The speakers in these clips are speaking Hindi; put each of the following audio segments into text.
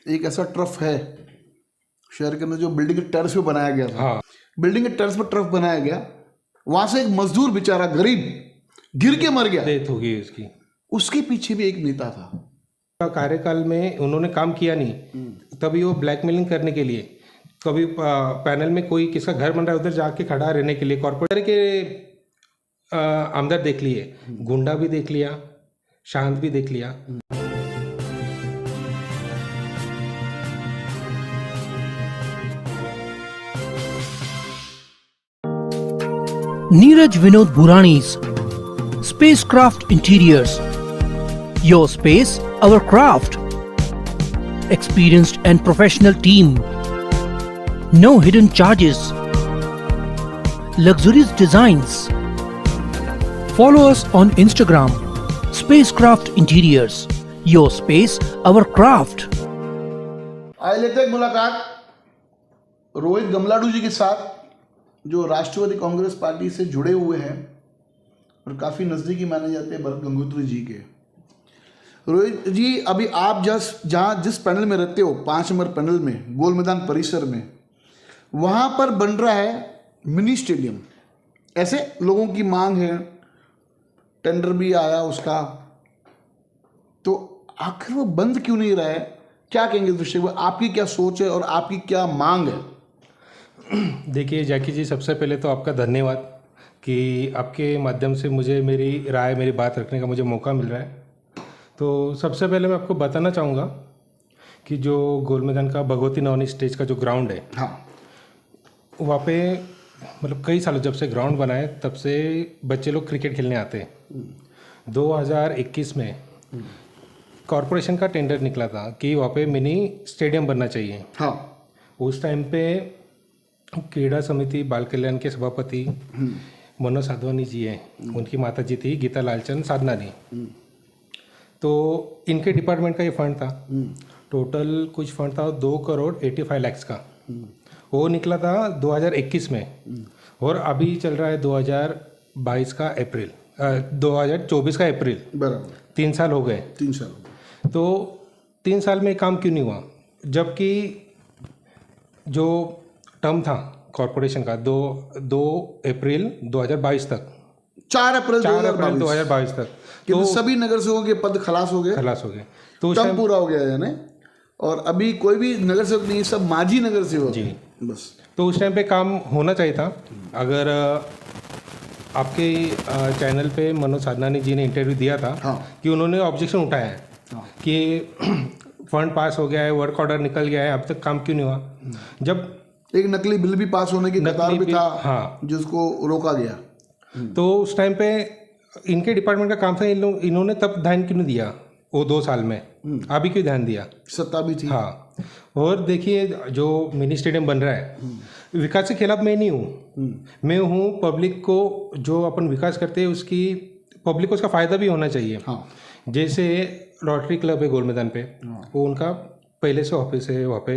एक ऐसा ट्रफ है शहर के अंदर जो बिल्डिंग के टेरेस पे बनाया गया था। हाँ, बिल्डिंग के टेरेस पे ट्रफ बनाया गया, वहां से एक मजदूर बेचारा गरीब गिर के मर गया, डेथ हो गई उसकी। उसके पीछे भी एक नेता था। कार्यकाल में उन्होंने काम किया नहीं, तभी वो ब्लैकमेलिंग करने के लिए कभी पैनल में कोई किसका घर बन रहा है उधर जाके खड़ा रहने के लिए कॉर्पोरेट के आमदर देख लिए, गुंडा भी देख लिया, शांत भी देख लिया। Neeraj Vinod Burani's Spacecraft Interiors. Your space, our craft. Experienced and professional team. No hidden charges. Luxurious designs. Follow us on Instagram. Spacecraft Interiors. Your space, our craft. आए लेते हैं एक मुलाकात रोहित गमलाडू जी के साथ, जो राष्ट्रवादी कांग्रेस पार्टी से जुड़े हुए हैं और काफ़ी नज़दीकी माने जाते हैं भरत गंगोत्री जी के। रोहित जी, अभी आप जिस पैनल में रहते हो, 5 नंबर पैनल में, गोल मैदान परिसर में, वहाँ पर बन रहा है मिनी स्टेडियम। ऐसे लोगों की मांग है, टेंडर भी आया उसका, तो आखिर वो बंद क्यों नहीं रहा है? क्या कहेंगे इस विषय में? आपकी क्या सोच है और आपकी क्या मांग है? देखिए जैकी जी, सबसे पहले तो आपका धन्यवाद कि आपके माध्यम से मुझे मेरी राय, मेरी बात रखने का मुझे मौका मिल रहा है। तो सबसे पहले मैं आपको बताना चाहूँगा कि जो गोल मैदान का भगवती नवनी स्टेज का जो ग्राउंड है, हाँ, वहाँ पे मतलब कई सालों जब से ग्राउंड बना है तब से बच्चे लोग क्रिकेट खेलने आते हैं। 2021 में कॉरपोरेशन का टेंडर निकला था कि वहाँ पे मिनी स्टेडियम बनना चाहिए। हाँ, उस टाइम पे क्रीड़ा समिति बाल कल्याण के सभापति मनोज साधवानी जी हैं, उनकी माता जी थी गीता लालचंद साधनानी। तो इनके डिपार्टमेंट का ये फंड था, टोटल कुछ फंड था 2,85,00,000 का। वो निकला था 2021 में और अभी चल रहा है 2022 का अप्रैल, 2024 का अप्रैल, बराबर 3 साल हो गए। 3 साल। तो 3 साल में काम क्यों नहीं हुआ? जबकि जो टर्म था कॉरपोरेशन का 2 अप्रैल 2022 तक, 4 अप्रैल 2022 तक, तो सभी नगर सेवकों के पद खलास हो गए, तो उस टर्म टाइम पूरा हो गया यानी, और अभी कोई भी नगर सेवक नहीं, सब माजी नगर सेवक जी। बस। तो उस टाइम पे काम होना चाहिए था। अगर आपके चैनल पे मनोज साधनानी जी ने इंटरव्यू दिया था, हाँ, कि उन्होंने ऑब्जेक्शन उठाया है, हाँ, कि फंड पास हो गया है, वर्क ऑर्डर निकल गया है, अब तक काम क्यों नहीं हुआ? जब एक नकली बिल भी पास होने की कतार भी था, हाँ, जिसको रोका गया। तो उस टाइम पे इनके डिपार्टमेंट का काम था, इन्होंने तब ध्यान क्यों नहीं दिया वो 2 साल में? अभी क्यों ध्यान दिया? सत्ता भी थी। हाँ, और देखिए जो मिनी स्टेडियम बन रहा है, विकास के खिलाफ मैं नहीं हूँ, मैं हूँ पब्लिक को, जो अपन विकास करते हैं उसकी पब्लिक को उसका फ़ायदा भी होना चाहिए। हाँ, जैसे रोटरी क्लब है गोल मैदान पे, वो उनका पहले से ऑफिस है वहाँ पे,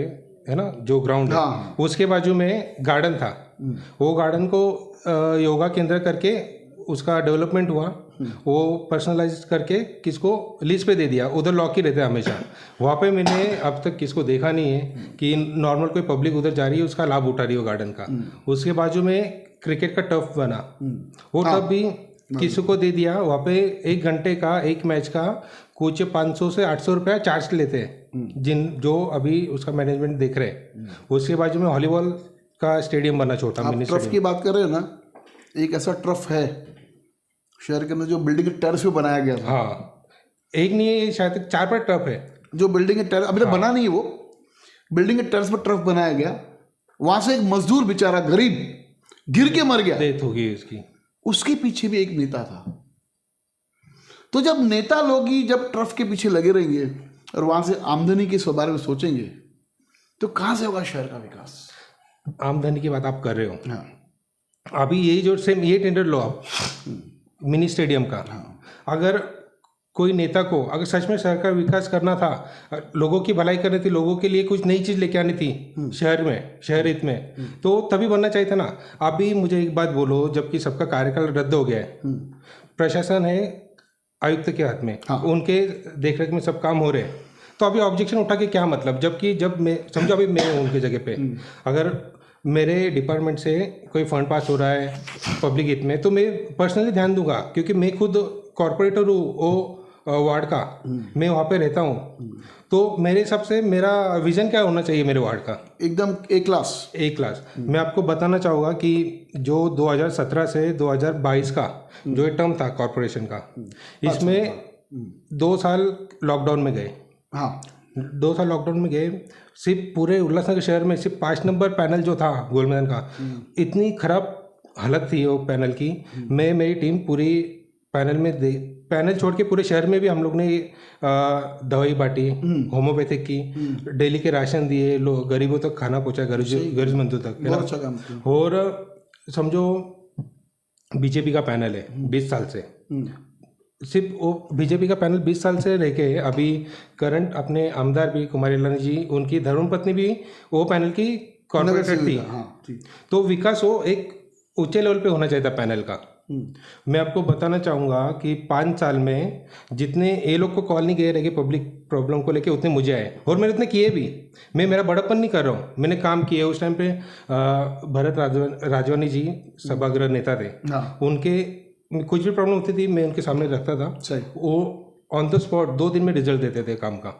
है ना, जो ग्राउंड है, हाँ, उसके बाजू में गार्डन था, वो गार्डन को योगा केंद्र करके उसका डेवलपमेंट हुआ, वो पर्सनलाइज करके किसको लीज पे दे दिया, उधर लॉक ही रहते हैं हमेशा। वहाँ पे मैंने अब तक किसको देखा नहीं है कि नॉर्मल कोई पब्लिक उधर जा रही है उसका लाभ उठा रही हो गार्डन का। उसके बाजू में क्रिकेट का टर्फ बना, वो टर्फ भी किसी को दे दिया। वहाँ पे 1 घंटे का, 1 मैच का कुछ 500 से 800 रुपया चार्ज लेते हैं, जो अभी उसका मैनेजमेंट देख रहे हैं। उसके बाजू में वॉलीबॉल का स्टेडियम बना, छोटा मिनी ट्रफ स्टेडियम। की बात कर रहे हो ना, एक ऐसा ट्रफ है शहर के अंदर जो बिल्डिंग के टेरेस पे बनाया गया था। हाँ, एक नहीं है, शायद 4-5 ट्रफ है जो बिल्डिंग के टेरेस, अभी तक बना नहीं है, वो बिल्डिंग के टेरेस पर ट्रफ बनाया गया, वहां से एक मजदूर बेचारा गरीब गिर के मर गया, डेथ हो गई उसकी। उसके पीछे भी एक नेता था। तो जब नेता लोग ही जब ट्रफ के पीछे लगे रहेंगे और वहां से आमदनी के बारे में सोचेंगे, तो कहां से होगा शहर का विकास? आमदनी की बात आप कर रहे हो, हाँ, अभी यही जो सेम ये टेंडर लो आप मिनी स्टेडियम का, अगर कोई नेता को अगर सच में शहर का विकास करना था, लोगों की भलाई करनी थी, लोगों के लिए कुछ नई चीज़ लेके आनी थी शहर में, शहर हित में, तो तभी बनना चाहिए था ना। अभी मुझे एक बात बोलो, जबकि सबका कार्यकाल रद्द हो गया है, प्रशासन है आयुक्त के हाथ में, हाँ, उनके देखरेख में सब काम हो रहे हैं, तो अभी ऑब्जेक्शन उठा के क्या मतलब, जबकि जब मैं समझो अभी मैं हूँ उनकी जगह पे, अगर मेरे डिपार्टमेंट से कोई फंड पास हो रहा है पब्लिक हित में तो मैं पर्सनली ध्यान दूंगा, क्योंकि मैं खुद कॉरपोरेटर हूँ वो वार्ड का, मैं वहाँ पे रहता हूँ। तो मेरे हिसाब से मेरा विजन क्या होना चाहिए मेरे वार्ड का, एकदम ए क्लास। मैं आपको बताना चाहूँगा कि जो 2017 से 2022 का जो टर्म था कॉरपोरेशन का, इसमें 2 साल लॉकडाउन में गए। हाँ, 2 साल लॉकडाउन में गए। सिर्फ पूरे उल्लासनगर शहर में सिर्फ 5 नंबर पैनल जो था गोल्ड मैदान का, इतनी खराब हालत थी वो पैनल की। मैं मेरी टीम पूरी पैनल में पैनल छोड़ के पूरे शहर में भी हम लोग ने दवाई बांटी होम्योपैथिक की, डेली के राशन दिए, लोग गरीबों तक खाना पहुंचाया, गरीबमंदों तक, है ना। बहुत अच्छा काम किया। और समझो बीजेपी का पैनल है 20 साल से, सिर्फ वो बीजेपी का पैनल 20 साल से रह के अभी करंट अपने आमदार भी कुमारी लानी जी, उनकी धर्मपत्नी भी वो पैनल की कॉर्पोरेटर थी। हाँ, ठीक। तो विकास वो एक ऊंचे लेवल पे होना चाहिए था पैनल का। मैं आपको बताना चाहूँगा कि 5 साल में जितने ये लोग को कॉल नहीं गए रहे पब्लिक प्रॉब्लम को लेके, उतने मुझे आए और मैंने उतने किए भी। मैं मेरा बड़प्पन नहीं कर रहा हूँ, मैंने काम किए। उस टाइम पे भरत राजवानी जी सभागृह नेता थे, हाँ, उनके कुछ भी प्रॉब्लम होती थी मैं उनके सामने रखता था, सही। वो ऑन द स्पॉट 2 दिन में रिजल्ट देते थे काम का।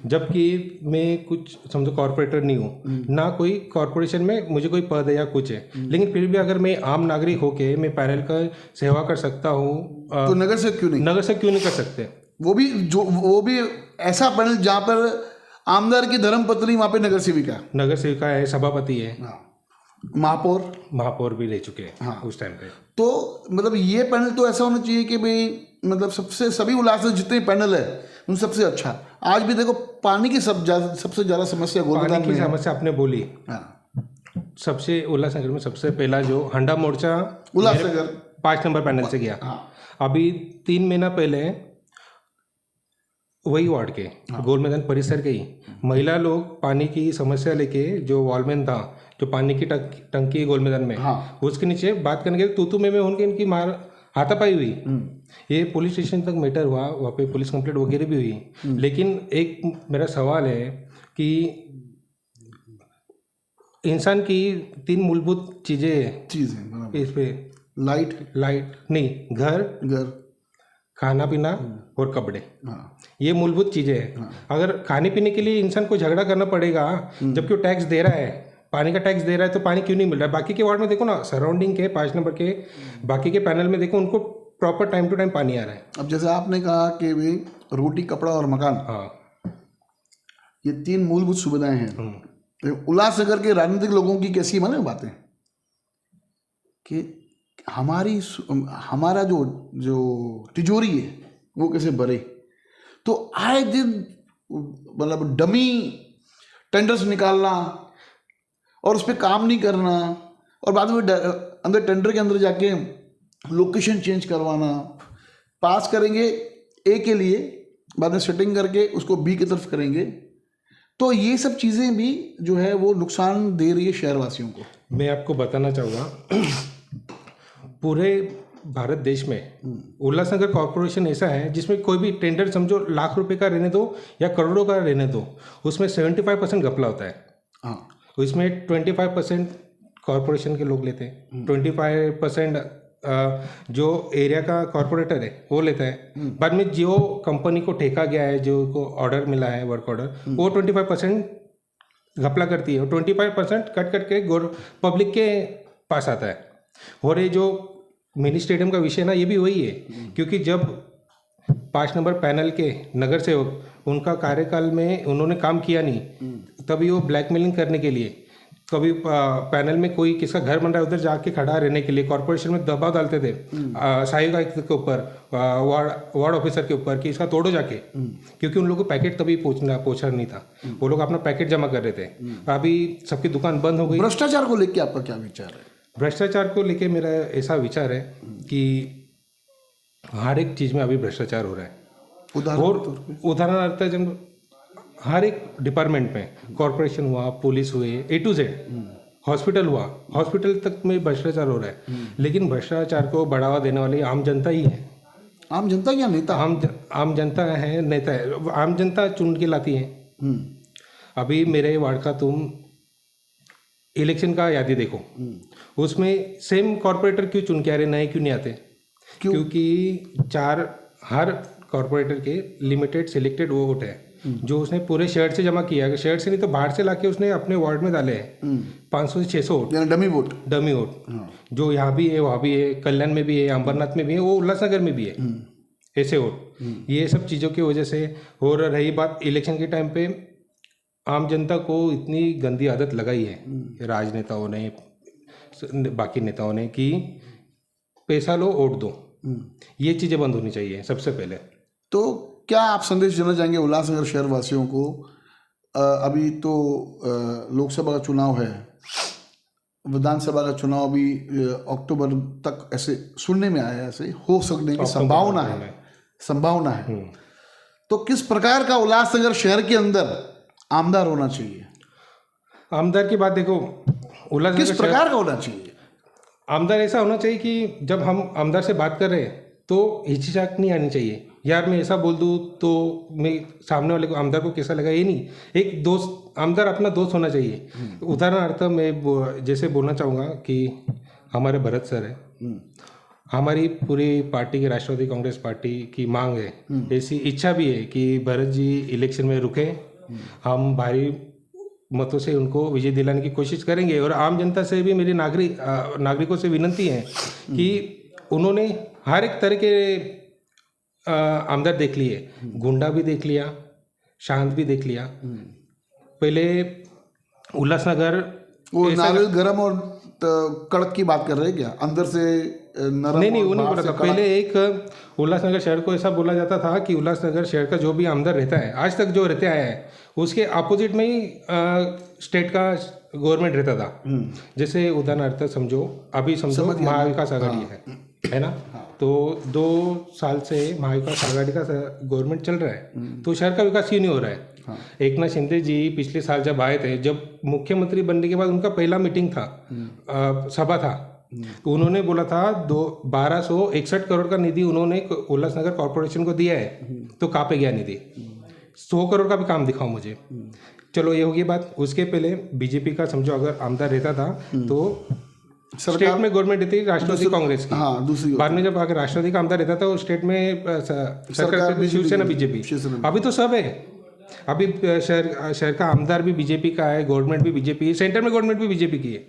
जबकि मैं कुछ समझो कॉर्पोरेटर नहीं हूँ, ना कोई कॉर्पोरेशन में मुझे कोई पद है या कुछ है, लेकिन फिर भी अगर मैं आम नागरिक होके मैं पैनल का सेवा कर सकता हूँ तो नगर से क्यों नहीं? नगर से क्यों नहीं कर सकते? वो भी ऐसा पैनल जहाँ पर आमदार की धर्मपत्नी, वहाँ पे नगर सेविका है, सभापति है, महापौर भी रह चुके हैं। हाँ। उस टाइम पे तो मतलब ये पैनल तो ऐसा होना चाहिए कि भाई मतलब सबसे सभी उल्लास जितने पैनल है उन सबसे अच्छा। आज भी देखो पानी की सबसे ज़्यादा समस्या पानी की समस्या आपने बोली। हाँ, सबसे उल्लासनगर में सबसे पहला जो हंडा मोर्चा उल्लासनगर 5 नंबर पैनल से गया। हाँ, अभी 3 महीना पहले वही वार्ड के गोल मैदान परिसर के ही महिला लोग पानी की समस्या लेके, जो वॉलमैन था, जो पानी की टंकी गोल मैदान में, हाँ, उसके नीचे बात करने के तू में उनके इनकी मार हाथापाई हुई। ये पुलिस स्टेशन तक मैटर हुआ, वहाँ पे पुलिस कंप्लेंट वगैरह भी हुई। लेकिन एक मेरा सवाल है कि इंसान की 3 मूलभूत चीज़ें इस पे, लाइट नहीं, घर, खाना पीना और कपड़े। हाँ, ये मूलभूत चीज़ें हैं। अगर खाने पीने के लिए इंसान को झगड़ा करना पड़ेगा, जबकि वो टैक्स दे रहा है, पानी का टैक्स दे रहा है, तो पानी क्यों नहीं मिल रहा है? बाकी के वार्ड में देखो ना, सराउंडिंग के 5 नंबर के बाकी के पैनल में देखो, उनको प्रॉपर टाइम टू टाइम पानी आ रहा है। अब जैसे आपने कहा कि भाई रोटी, कपड़ा और मकान, हाँ, ये 3 मूलभूत सुविधाएं हैं। तो उल्लासनगर के राजनीतिक लोगों की कैसी मालूम बातें कि हमारा जो तिजोरी है वो कैसे भरे। तो आए दिन मतलब डमी टेंडर्स निकालना और उस पर काम नहीं करना, और बाद में अंदर टेंडर के अंदर जाके लोकेशन चेंज करवाना। पास करेंगे ए के लिए, बाद में सेटिंग करके उसको बी की तरफ करेंगे। तो ये सब चीज़ें भी जो है वो नुकसान दे रही है शहरवासियों को। मैं आपको बताना चाहूँगा, पूरे भारत देश में उल्लासनगर कॉर्पोरेशन ऐसा है जिसमें कोई भी टेंडर समझो लाख रुपए का रहने दो या करोड़ों का रहने दो, उसमें 75% घपला होता है। हाँ, इसमें 25% कॉर्पोरेशन के लोग लेते हैं, 25% जो एरिया का कॉर्पोरेटर है वो लेता है। बाद में जो कंपनी को ठेका गया है, जो को ऑर्डर मिला है, वर्क ऑर्डर, वो 25% घपला करती है, और 25% कट करके पब्लिक के पास आता है। और ये जो मिनी स्टेडियम का विषय ना, ये भी वही है, क्योंकि जब 5 नंबर पैनल के नगर सेवक उनका कार्यकाल में उन्होंने काम किया नहीं, तभी वो ब्लैकमेलिंग करने के लिए, कभी पैनल में कोई किसका घर बन रहा है उधर जाके खड़ा रहने के लिए कॉर्पोरेशन में दबाव डालते थे सहायक आयुक्त के ऊपर, वार्ड ऑफिसर के ऊपर कि इसका तोड़ो जाके, क्योंकि उन लोगों को पैकेट तभी पहुंचा नहीं था, वो लोग अपना पैकेट जमा कर रहे थे। अभी सबकी दुकान बंद हो गई। भ्रष्टाचार को लेकर आपका क्या विचार है? भ्रष्टाचार को लेके मेरा ऐसा विचार है कि हर एक चीज़ में अभी भ्रष्टाचार हो रहा है। और उदाहरणार्थ जब हर एक डिपार्टमेंट में, कॉर्पोरेशन हुआ, पुलिस हुए, A to Z, हॉस्पिटल हुआ, हॉस्पिटल तक में भ्रष्टाचार हो रहा है। लेकिन भ्रष्टाचार को बढ़ावा देने वाली आम जनता ही है। आम जनता या नेता? आम जनता है, नेता है। आम जनता चुन के लाती है। अभी मेरे वार्ड का तुम इलेक्शन का यादी देखो, उसमें सेम कॉरपोरेटर क्यों चुन के आ रहे, नए क्यों नहीं आते? क्योंकि हर कॉरपोरेटर के लिमिटेड सिलेक्टेड वोट है जो उसने पूरे शहर से जमा किया है। शहर से नहीं तो बाहर से लाके उसने अपने वार्ड में डाले हैं 500 से 600 वोट, डमी वोट। जो यहाँ भी है, वहाँ भी है, कल्याण में भी है, अंबरनाथ में भी है, वो उल्लासनगर में भी है, ऐसे वोट। ये सब चीज़ों की वजह से। और रही बात इलेक्शन के टाइम पे, आम जनता को इतनी गंदी आदत लगाई है राजनेताओं ने, बाकी नेताओं ने, कि पैसा लो वोट दो। ये चीज़ें बंद होनी चाहिए सबसे पहले। तो क्या आप संदेश देना चाहेंगे उल्लासनगर शहर वासियों को? अभी तो लोकसभा का चुनाव है, विधानसभा का चुनाव अभी अक्टूबर तक ऐसे सुनने में आया है, ऐसे हो सकने की संभावना है। तो किस प्रकार का उल्लासनगर शहर के अंदर आमदार होना चाहिए? आमदार की बात देखो, उल्लासनगर किस प्रकार का होना चाहिए? आमदार ऐसा होना चाहिए कि जब हम आमदार से बात कर रहे हैं तो हिचकिचाहट नहीं आनी चाहिए। यार मैं ऐसा बोल दूँ तो मैं सामने वाले को, आमदार को कैसा लगा, ये नहीं। एक दोस्त, आमदार अपना दोस्त होना चाहिए। उदाहरणार्थ मैं जैसे बोलना चाहूँगा कि हमारे भरत सर है, हमारी पूरी पार्टी की, राष्ट्रवादी कांग्रेस पार्टी की मांग है, ऐसी इच्छा भी है कि भरत जी इलेक्शन में रुके, हम भारी मतों से उनको विजय दिलाने की कोशिश करेंगे। और आम जनता से भी मेरी नागरिकों से विनती है कि उन्होंने हर एक तरह के आमदार देख लिए, गुंडा भी देख लिया, शांत भी देख लिया। पहले उल्लासनगर वो नारियल गरम और कड़क की बात कर रहे हैं क्या? अंदर से नरम? नहीं, वो नहीं बोला था। पहले एक उल्लासनगर शहर को ऐसा बोला जाता था कि उल्लासनगर शहर का जो भी आमदार रहता है, आज तक जो रहते आया है, उसके अपोजिट में ही स्टेट का गवर्नमेंट रहता था। जैसे उदाहरणार्थ समझो, अभी समझो महाविकास आघाड़ी है ना, तो 2 साल से महाविकास आघाड़ी का गवर्नमेंट चल रहा है, तो शहर का विकास क्यों नहीं हो रहा है? एकनाथ शिंदे जी पिछले साल जब आए थे, जब मुख्यमंत्री बनने के बाद उनका पहला मीटिंग था, सभा था, तो उन्होंने बोला था 1261 करोड़ का निधि उन्होंने उल्लासनगर कॉर्पोरेशन को दिया है। तो कहाँ पे गया निधि? 100 करोड़ का भी काम दिखाओ मुझे। चलो ये होगी बात। उसके पहले बीजेपी का समझो अगर आमदार रहता था तो स्टेट में गवर्नमेंट रहती राष्ट्रवादी कांग्रेस की। हाँ, दूसरी बाद में जब अगर राष्ट्रवादी का आमदार रहता था, स्टेट में सरकार शिवसेना बीजेपी। अभी तो सब है। अभी शहर का आमदार भी बीजेपी का है, गवर्नमेंट भी बीजेपी है, सेंटर में गवर्नमेंट भी बीजेपी की है।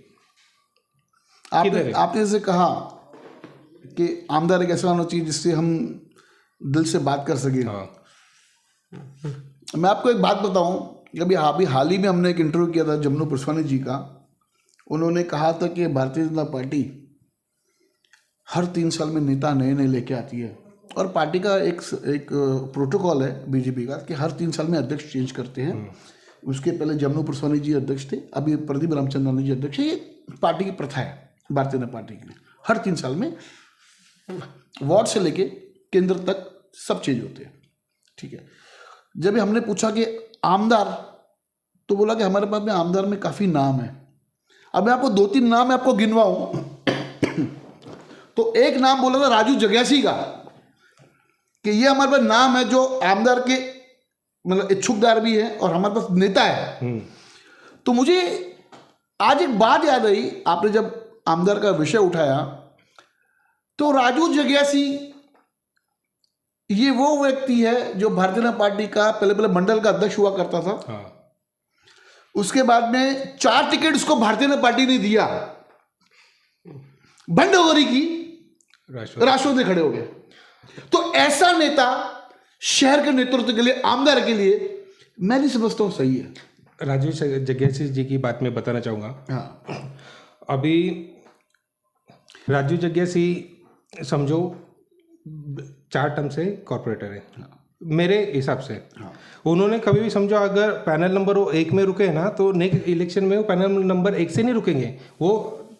आपने जैसे कहा कि आमदार एक ऐसा होना चाहिए जिससे हम दिल से बात कर सकें। मैं आपको एक बात बताऊं, अभी हाल ही में हमने एक इंटरव्यू किया था जमनू पुष्पानी जी का। उन्होंने कहा था कि भारतीय जनता पार्टी हर 3 साल में नेता नए नए लेके आती है, और पार्टी का एक प्रोटोकॉल है बीजेपी का कि हर 3 साल में अध्यक्ष चेंज करते हैं। उसके पहले जमनू पुष्पानी जी अध्यक्ष थे, अभी प्रदीप रामचंद्रानी जी अध्यक्ष है। ये पार्टी की प्रथा है भारतीय जनता पार्टी की, हर 3 साल में वार्ड से लेके केंद्र तक सब चेंज होते हैं। ठीक है। जब हमने पूछा कि आमदार, तो बोला कि हमारे पास में आमदार में काफ़ी नाम है। अब मैं आपको 2-3 नाम मैं आपको गिनवाऊं तो एक नाम बोला था राजू जग्यासी का, कि ये हमारे पास नाम है जो आमदार के मतलब इच्छुकदार भी है और हमारे पास नेता है। तो मुझे आज एक बात याद आई, आपने जब आमदार का विषय उठाया, तो राजू जग्यासी ये वो व्यक्ति है जो भारतीय जनता पार्टी का पहले मंडल का अध्यक्ष हुआ करता था। उसके बाद में 4 टिकट उसको भारतीय जनता पार्टी ने दिया, भंडोगरी की, राष्ट्रवादी खड़े हो गए। तो ऐसा नेता शहर के नेतृत्व के लिए, आमदार के लिए, मैं नहीं समझता हूं सही है। राजू जग्यासी जी की बात मैं बताना चाहूँगा। अभी राजू जग्यासी समझो 4 टर्म से कॉर्पोरेटर है मेरे हिसाब से। उन्होंने कभी भी समझो अगर पैनल नंबर 1 में रुके ना, तो नेक्स्ट इलेक्शन में वो पैनल नंबर 1 से नहीं रुकेंगे, वो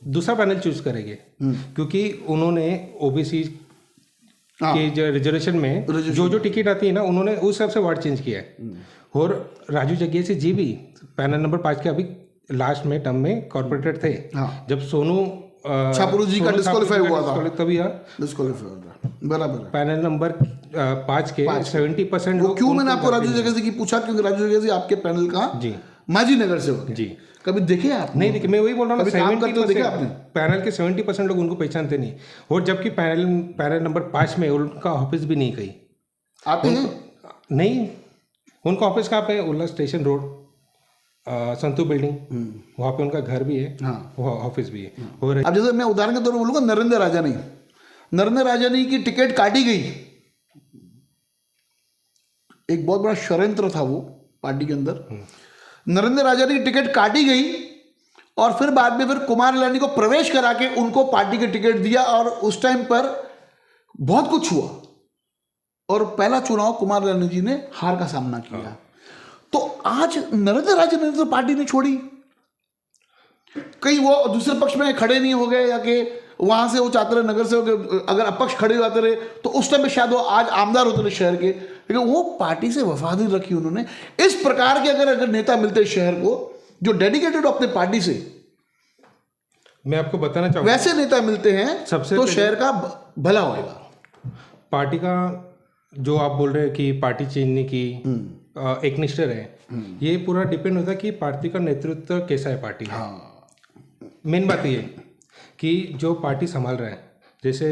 दूसरा पैनल चूज करेंगे। क्योंकि उन्होंने ओबीसी के जो रिजर्वेशन में जो टिकट आती है ना, उन्होंने उस हिसाब से वार्ड चेंज किया है। और राजू जग्यासी जी भी पैनल नंबर 5 के अभी लास्ट में टर्म में कॉर्पोरेटर थे। जब सोनू छापुरु जी का डिस्क्वालीफाई हुआ था, तभी डिस्क्वालीफाई हुआ था, बराबर है। पैनल नंबर 5 के 70% वो लोग क्यों मैंने उनको आपको राजू जगह से की पूछा, क्योंकि राजू जगह से आपके पैनल का जी माजी नगर सेवक है। जी कभी देखे आप? नहीं देखिए, मैं वही बोल रहा हूँ, कभी काम करते हुए देखे आपने? पैनल के 70% लोग उनको पहचानते नहीं, और जबकि पैनल नंबर 5 में उनका ऑफिस भी नहीं कहीं आते हैं नहीं। उनका ऑफिस कहाँ पे है? उल्ला स्टेशन रोड, संतू बिल्डिंग, वहाँ पे उनका घर भी है, हाँ। वहाँ ऑफिस भी है। और अब जैसे मैं उदाहरण के तौर पर बोलूँगा, नरेंद्र राजानी की टिकट काटी गई, एक बहुत बड़ा षड्यंत्र था वो पार्टी के अंदर। नरेंद्र राजानी की टिकट काटी गई और फिर बाद में फिर कुमार इलानी को प्रवेश करा के उनको पार्टी की टिकट दिया, और उस टाइम पर बहुत कुछ हुआ, और पहला चुनाव कुमार इलानी जी ने हार का सामना किया। तो आज नरेंद्र राजानी ने तो पार्टी नहीं छोड़ी, कहीं वो दूसरे पक्ष में खड़े नहीं हो गए, या कि वहां से वो चाहते रहे नगर से अगर अपक्ष खड़े जाते रहे तो उस टाइम पे शायद वो आज आमदार होते रहे शहर के, लेकिन वो पार्टी से वफादारी रखी उन्होंने। इस प्रकार के अगर नेता मिलते शहर को जो डेडिकेटेड अपने पार्टी से, मैं आपको बताना चाहूँगा, वैसे नेता मिलते हैं सबसे तो पहले शहर का भला होगा। पार्टी का जो आप बोल रहे हैं कि पार्टी चेंज नहीं की, एक निष्ठ है, ये पूरा डिपेंड होता है कि पार्टी का नेतृत्व कैसा है पार्टी का। मेन बात ये कि जो पार्टी संभाल रहा है, जैसे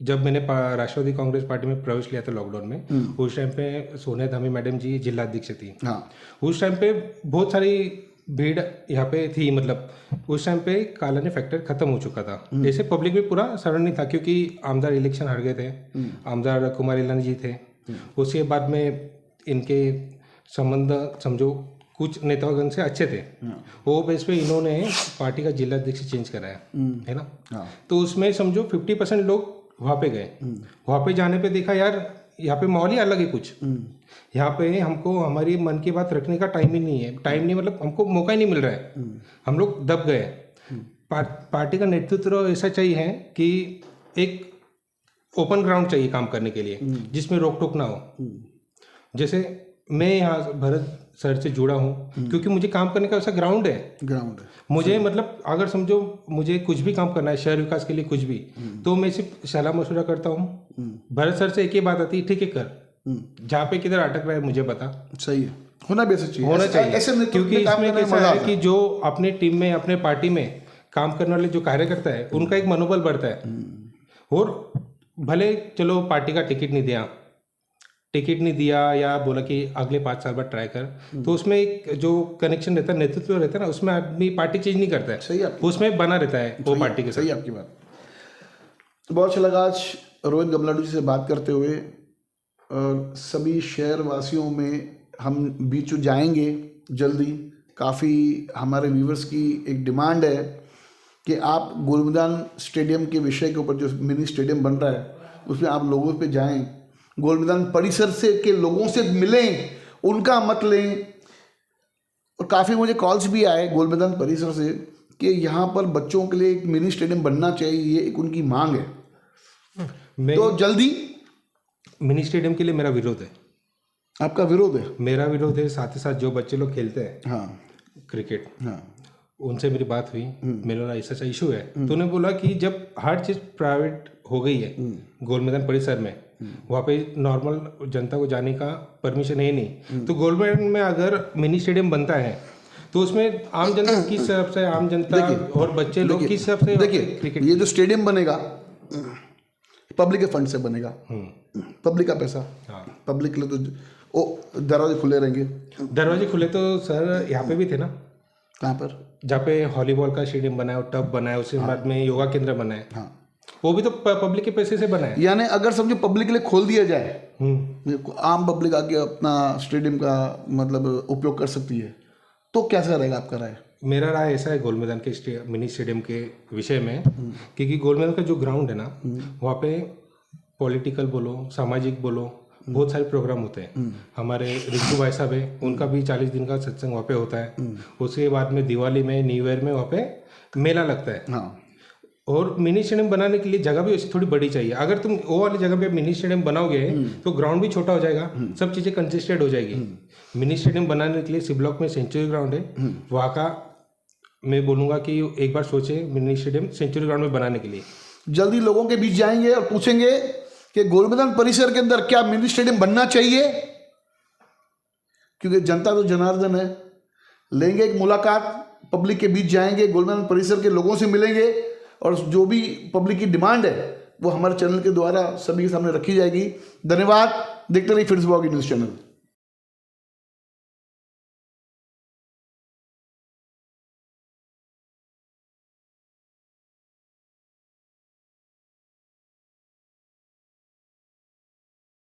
जब मैंने राष्ट्रवादी कांग्रेस पार्टी में प्रवेश लिया था लॉकडाउन में, उस टाइम पे सोनिया धामी मैडम जी जिला अध्यक्ष थी। उस टाइम पे बहुत सारी भीड़ यहाँ पे थी, मतलब उस टाइम पे कालानी फैक्टर खत्म हो चुका था, जैसे पब्लिक में पूरा सरण नहीं था, क्योंकि आमदार इलेक्शन हार गए थे, आमदार कुमार इलानी जी थे। उसके बाद में इनके संबंध समझो कुछ नेतागण से अच्छे थे, वो बेस पे इन्होंने पार्टी का जिला अध्यक्ष चेंज कराया है ना। तो उसमें समझो 50% लोग वहाँ पे गए। वहाँ पे जाने पे देखा यार यहाँ पे माहौल ही अलग है कुछ, यहाँ पे हमको हमारी मन की बात रखने का टाइम ही नहीं है, टाइम नहीं मतलब हमको मौका ही नहीं मिल रहा है, हम लोग दब गए। पार्टी का नेतृत्व ऐसा चाहिए कि एक ओपन ग्राउंड चाहिए काम करने के लिए, जिसमें रोक टोक ना हो। जैसे मैं यहाँ भरत सर से जुड़ा हूँ क्योंकि मुझे काम करने का ऐसा ग्राउंड है मुझे, मतलब अगर समझो मुझे कुछ भी काम करना है शहर विकास के लिए कुछ भी, तो मैं सिर्फ सलाह मशवरा करता हूँ। भरत सर से एक ही बात आती है, ठीक है कर, जहाँ पे किधर अटक रहा है मुझे बता। सही है, होना भी होना चाहिए, क्योंकि इसमें कैसा है कि जो अपने टीम में अपने पार्टी में काम करने वाले जो कार्यकर्ता है उनका एक मनोबल बढ़ता है। और भले चलो पार्टी का टिकट नहीं दिया या बोला कि अगले 5 साल बाद ट्राई कर, तो उसमें एक जो कनेक्शन रहता है, नेतृत्व रहता है ना, उसमें आदमी पार्टी चेंज नहीं करता है। सही है, उसमें बना रहता है वो पार्टी के साथ। सही आपकी बात। बहुत अच्छा लगा आज रोहित गमलाडू जी से बात करते हुए, और सभी शहर वासियों में हम बीच जाएंगे जल्दी। काफ़ी हमारे व्यूवर्स की एक डिमांड है कि आप गोल मैदान स्टेडियम के विषय के ऊपर, जो मिनी स्टेडियम बन रहा है, उसमें आप लोगों पे जाएं, गोल मैदान परिसर से के लोगों से मिलें, उनका मत लें। और काफ़ी मुझे कॉल्स भी आए गोल मैदान परिसर से कि यहाँ पर बच्चों के लिए एक मिनी स्टेडियम बनना चाहिए, ये एक उनकी मांग है। तो जल्दी मिनी स्टेडियम के लिए मेरा विरोध है। आपका विरोध है? मेरा विरोध है। साथ ही साथ जो बच्चे लोग खेलते हैं क्रिकेट, उनसे मेरी बात हुई, मेरा ऐसा इशू है, तो उन्होंने बोला कि जब हर चीज़ प्राइवेट हो गई है गोल मैदान परिसर में, वहाँ पे नॉर्मल जनता को जाने का परमिशन है नहीं, तो गोल मैदान में अगर मिनी स्टेडियम बनता है तो उसमें आम जनता किस हिसाब से, आम जनता और बच्चे लोग किस हिसाब से, देखिए क्रिकेट, ये जो स्टेडियम बनेगा पब्लिक के फंड से बनेगा, पब्लिक का पैसा, पब्लिक के लिए तो दरवाजे खुले रहेंगे। दरवाजे खुले तो सर यहाँ पे भी थे ना, कहाँ पर? जहाँ पे वॉलीबॉल का स्टेडियम बना है, टब बना है, उसके बाद में योगा केंद्र बना है, वो भी तो पब्लिक के पैसे से बना है। यानी अगर समझो पब्लिक के लिए खोल दिया जाए, आम पब्लिक आके अपना स्टेडियम का मतलब उपयोग कर सकती है, तो कैसा रहेगा आपका राय? मेरा राय ऐसा है गोल मैदान के मिनी स्टेडियम के विषय में, क्योंकि गोल मैदान का जो ग्राउंड है ना, वहाँ पे पॉलिटिकल बोलो, सामाजिक बोलो, बहुत सारे प्रोग्राम होते हैं। हमारे रिंकू भाई साहब है, उनका भी 40 दिन का सत्संग वहाँ पे होता है। उसके बाद में दिवाली में, न्यू ईयर में वहाँ पे मेला लगता है। और मिनी स्टेडियम बनाने के लिए जगह भी थोड़ी बड़ी चाहिए। अगर तुम वो वाली जगह पे मिनी स्टेडियम बनाओगे तो ग्राउंड भी छोटा हो जाएगा, सब चीज़ें कंजेस्टेड हो जाएगी। मिनी स्टेडियम बनाने के लिए सी ब्लॉक में सेंचुरी ग्राउंड है, वहाँ का मैं बोलूँगा कि एक बार सोचे मिनी स्टेडियम सेंचुरी ग्राउंड में बनाने के लिए। जल्दी लोगों के बीच जाएंगे और पूछेंगे कि गोल मैदान परिसर के अंदर क्या मिनी स्टेडियम बनना चाहिए, क्योंकि जनता तो जनार्दन है। लेंगे एक मुलाकात, पब्लिक के बीच जाएंगे, गोल मैदान परिसर के लोगों से मिलेंगे और जो भी पब्लिक की डिमांड है वो हमारे चैनल के द्वारा सभी के सामने रखी जाएगी। धन्यवाद। देखते रहिए फिर न्यूज़ चैनल।